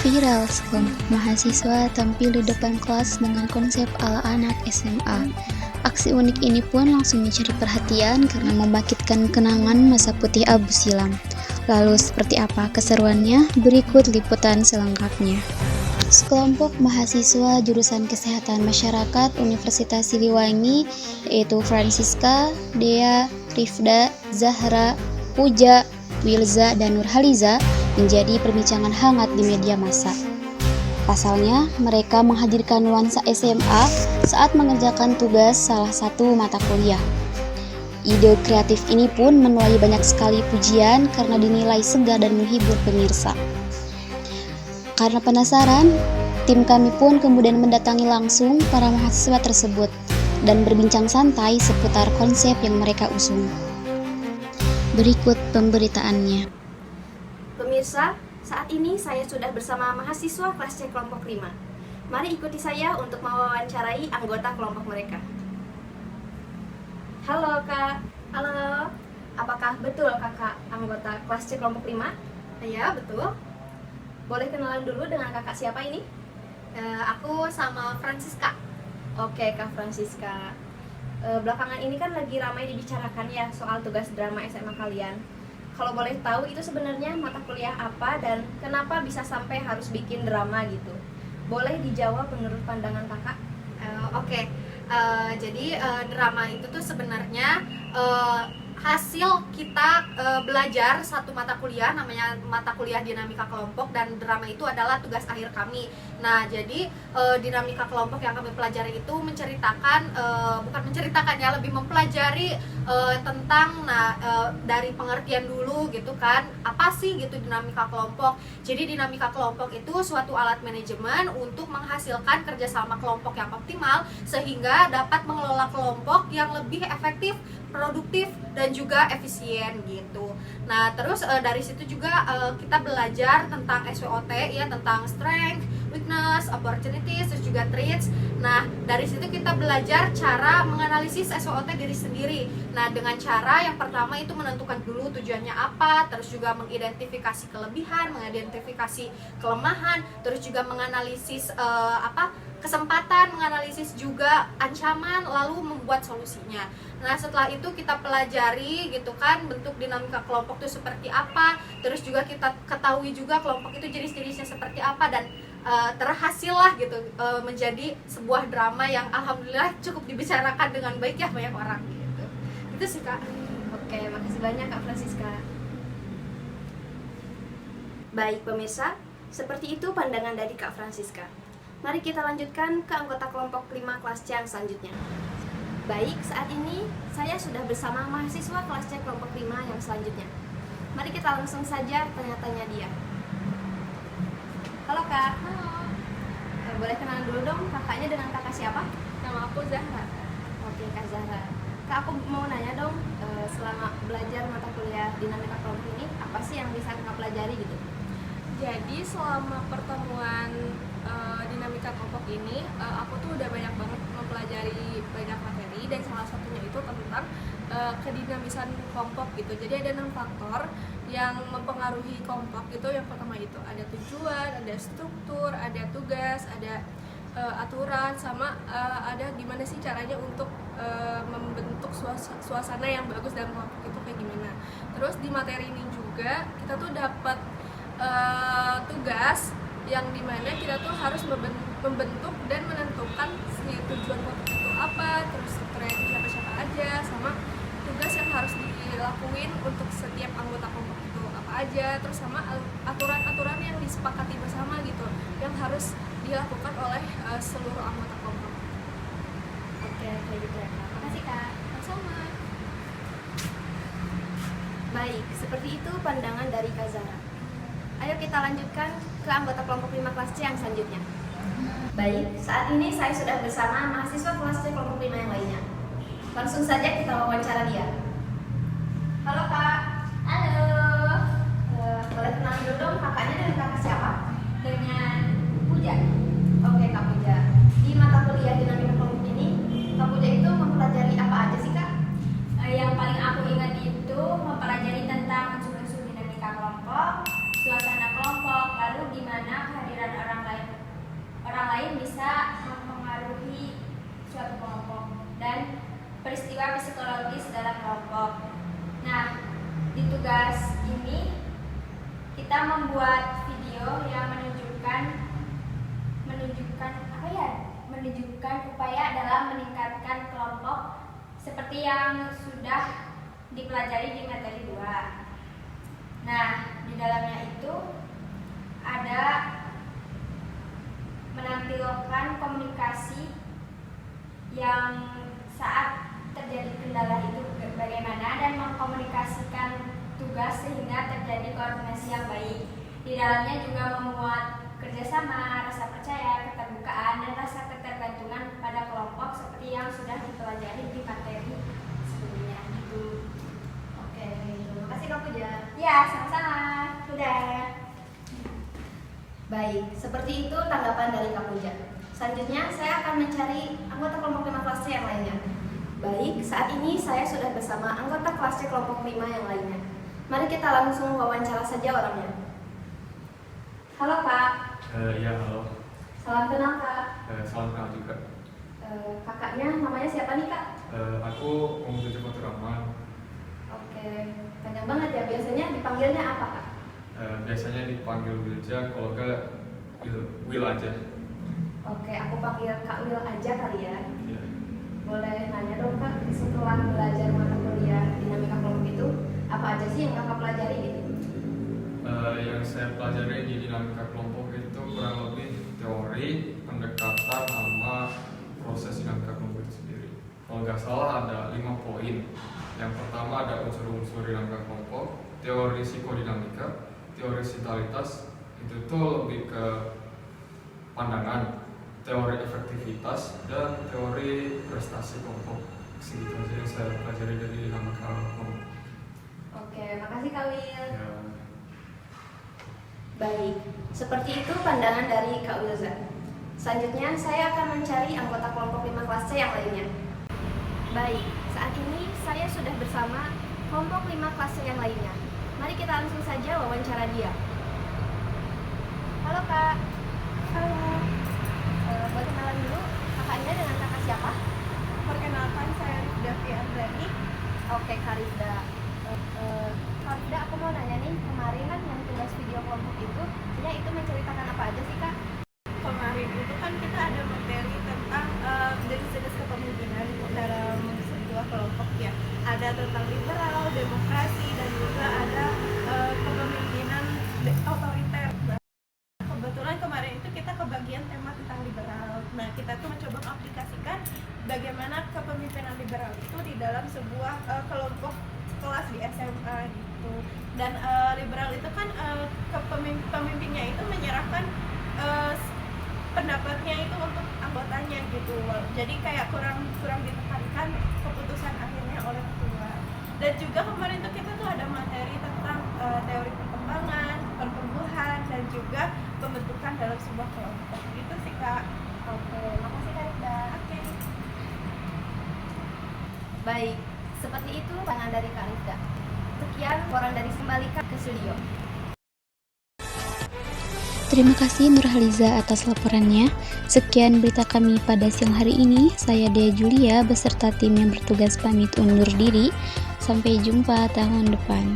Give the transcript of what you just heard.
Viral, sekelompok mahasiswa tampil di depan kelas dengan konsep ala anak SMA. Aksi unik ini pun langsung mencari perhatian karena membangkitkan kenangan masa putih abu silam. Lalu seperti apa keseruannya? Berikut liputan selengkapnya. Sekelompok mahasiswa jurusan Kesehatan Masyarakat Universitas Siliwangi, yaitu Francisca, Dea, Rifda, Zahra, Puja, Wilza, dan Nurhaliza menjadi perbincangan hangat di media massa. Pasalnya, mereka menghadirkan nuansa SMA saat mengerjakan tugas salah satu mata kuliah. Ide kreatif ini pun menuai banyak sekali pujian karena dinilai segar dan menghibur pemirsa. Karena penasaran, tim kami pun kemudian mendatangi langsung para mahasiswa tersebut dan berbincang santai seputar konsep yang mereka usung. Berikut pemberitaannya. Pemirsa, saat ini saya sudah bersama mahasiswa kelas C kelompok 5. Mari ikuti saya untuk mewawancarai anggota kelompok mereka. Halo Kak. Halo. Apakah betul Kakak anggota kelas C kelompok 5? Iya, betul. Boleh kenalan dulu dengan kakak siapa ini? Aku sama Francisca. Oke, Kak Francisca. Belakangan ini kan lagi ramai dibicarakan ya soal tugas drama SMA kalian. Kalau boleh tahu itu sebenarnya mata kuliah apa dan kenapa bisa sampai harus bikin drama gitu? Boleh dijawab menurut pandangan kakak? Oke. Jadi drama itu tuh sebenarnya hasil kita belajar satu mata kuliah, namanya mata kuliah dinamika kelompok, dan drama itu adalah tugas akhir kami. Nah, jadi dinamika kelompok yang kami pelajari itu menceritakan, bukan menceritakan ya, lebih mempelajari tentang dari pengertian dulu gitu kan, apa sih gitu dinamika kelompok. Jadi dinamika kelompok itu suatu alat manajemen untuk menghasilkan kerjasama kelompok yang optimal sehingga dapat mengelola kelompok yang lebih efektif, produktif, dan juga efisien gitu. Nah, terus dari situ juga kita belajar tentang SWOT ya, tentang strength, weakness, opportunities, terus juga traits. Nah, dari situ kita belajar cara menganalisis SWOT diri sendiri. Nah, dengan cara yang pertama itu menentukan dulu tujuannya apa, terus juga mengidentifikasi kelebihan, mengidentifikasi kelemahan, terus juga menganalisis kesempatan, menganalisis juga ancaman, lalu membuat solusinya. Nah, setelah itu kita pelajari gitu kan bentuk dinamika kelompok itu seperti apa, terus juga kita ketahui juga kelompok itu jenis-jenisnya seperti apa, dan terhasil lah gitu menjadi sebuah drama yang alhamdulillah cukup dibicarakan dengan baik ya banyak orang gitu. Itu sih Kak. Oke, makasih banyak Kak Francisca. Baik pemirsa, seperti itu pandangan dari Kak Francisca. Mari kita lanjutkan ke anggota kelompok 5 kelas C yang selanjutnya. Baik, saat ini saya sudah bersama mahasiswa kelas C kelompok 5 yang selanjutnya. Mari kita langsung saja tanya-tanya dia. Halo Kak. Halo, Boleh kenalan dulu dong kakaknya dengan kakak siapa? nama aku Zahra. Oke Kak Zahra. Kak, aku mau nanya dong, selama belajar mata kuliah dinamika kelompok ini, apa sih yang bisa kakak pelajari gitu? Jadi selama pertemuan dinamika kelompok ini, aku tuh udah banyak banget mempelajari banyak materi, dan salah satunya itu tentang kedinamisan kelompok gitu. Jadi ada 6 faktor yang mempengaruhi kelompok gitu. Yang pertama itu ada tujuan, ada struktur, ada tugas, ada aturan, sama ada gimana sih caranya untuk membentuk suasana yang bagus dalam kelompok itu kayak gimana. Terus di materi ini juga kita tuh dapat tugas yang dimana kita tuh harus membentuk dan menentukan si tujuan kelompok itu apa, terus strukturnya siapa-siapa aja, sama tugas yang harus dilakuin untuk setiap anggota kelompok itu apa aja, terus sama aturan-aturan yang disepakati bersama gitu yang harus dilakukan oleh seluruh anggota kelompok. Oke, kayak gitu ya Kak. Makasih Kak. Sama. Baik, seperti itu pandangan dari Kak Zahra. Ayo kita lanjutkan ke anggota kelompok 5 kelas C yang selanjutnya. Baik, saat ini saya sudah bersama mahasiswa kelas C kelompok 5 yang lainnya. Langsung saja kita wawancara dia. Halo Kak. Halo, Boleh kenalan dulu dong kakaknya dengan kakak siapa? dengan Puja. Oke Kak Puja. Di mata kuliah dinamika kelompok ini, Kak Puja itu mempelajari apa aja sih Kak? Yang paling aku ingat itu mempelajari tentang unsur-unsur dinamika kelompok, suasana kelompok, lalu gimana kehadiran peristiwa psikologis dalam kelompok. Nah, di tugas ini kita membuat video yang menunjukkan upaya dalam meningkatkan kelompok seperti yang sudah dipelajari di materi 2. Nah, di dalamnya itu ada menampilkan komunikasi yang saat terjadi kendala itu bagaimana dan mengkomunikasikan tugas sehingga terjadi koordinasi yang baik. Di dalamnya juga memuat kerjasama, rasa percaya, keterbukaan, dan rasa ketergantungan pada kelompok seperti yang sudah dipelajari di materi sebelumnya. Gitu. Oke, terima kasih Kak Puja. Ya, sama-sama. Sudah. Baik, seperti itu tanggapan dari Kak Puja. Selanjutnya saya akan mencari anggota kelompok 5 kelas C yang lainnya. Baik, saat ini saya sudah bersama anggota kelas C kelompok 5 yang lainnya. Mari kita langsung wawancara saja orangnya. Halo Pak. Ya, halo. Salam kenal Kak. Salam kenal juga. Kakaknya namanya siapa nih Kak? Aku Muhammad Fatur Rahman. Oke, panjang banget ya. Biasanya dipanggilnya apa Kak? Biasanya dipanggil Wilja, kalau enggak Will aja. Oke, aku panggil Kak Will aja kali ya. Ya. Boleh nanya dong Kak, setelah belajar mata kuliah dinamika kelompok itu, apa aja sih yang Kakak pelajari gitu? Yang saya pelajari di dinamika kelompok itu kurang lebih teori, pendekatan, sama proses dinamika kelompok itu sendiri. Kalau nggak salah ada 5 poin. Yang pertama ada unsur-unsur dinamika kelompok, teori psikodinamika, teori sintalitas, itu tuh lebih ke pandangan, teori efektivitas, dan teori prestasi kelompok. Segitu aja yang saya pelajari dari dinamika kelompok. Oke, makasih Kak Will. Ya. Baik, seperti itu pandangan dari Kak Wilza. Selanjutnya saya akan mencari anggota kelompok 5 kelas C yang lainnya. Baik, saat ini saya sudah bersama kelompok 5 kelas C yang lainnya. Mari kita langsung saja wawancara dia. Halo Kak. Halo, Boleh kenalan dulu kakaknya dengan kakak siapa? perkenalkan saya Rifda Fiandrani. Oke Kak Rifda. Kak Rifda, aku mau nanya nih, kemarin kan yang tugas video kelompok itu menceritakan apa aja sih Kak? Kemarin itu kan kita ada materi tentang jenis-jenis kepemimpinan dalam sebuah kelompok ya. Ada tentang liberal, demokrasi, dan juga ada kepemimpinan otoriter. Nah, kebetulan kemarin itu kita kebagian tema tentang liberal. Nah, kita tuh mencoba mengaplikasikan bagaimana kepemimpinan liberal itu di dalam sebuah kelompok kelas di SMA gitu. Dan liberal itu kan pemimpinnya itu menyerahkan pendapatnya itu untuk anggotanya gitu. Jadi kayak kurang ditekankan keputusan akhirnya oleh ketua. Dan juga kemarin tuh kita tuh ada materi tentang teori perkembangan, pertumbuhan, dan juga pembentukan dalam sebuah kelompok. Gitu sih Kak. Oke, makasih Kak Rifda. Oke. Baik, seperti itu pandangan dari Kak Rifda. Sekian laporan dari kembalikan ke studio. Terima kasih Nurhaliza atas laporannya. Sekian berita kami pada siang hari ini. Saya Dea Julia beserta tim yang bertugas pamit undur diri. Sampai jumpa tahun depan.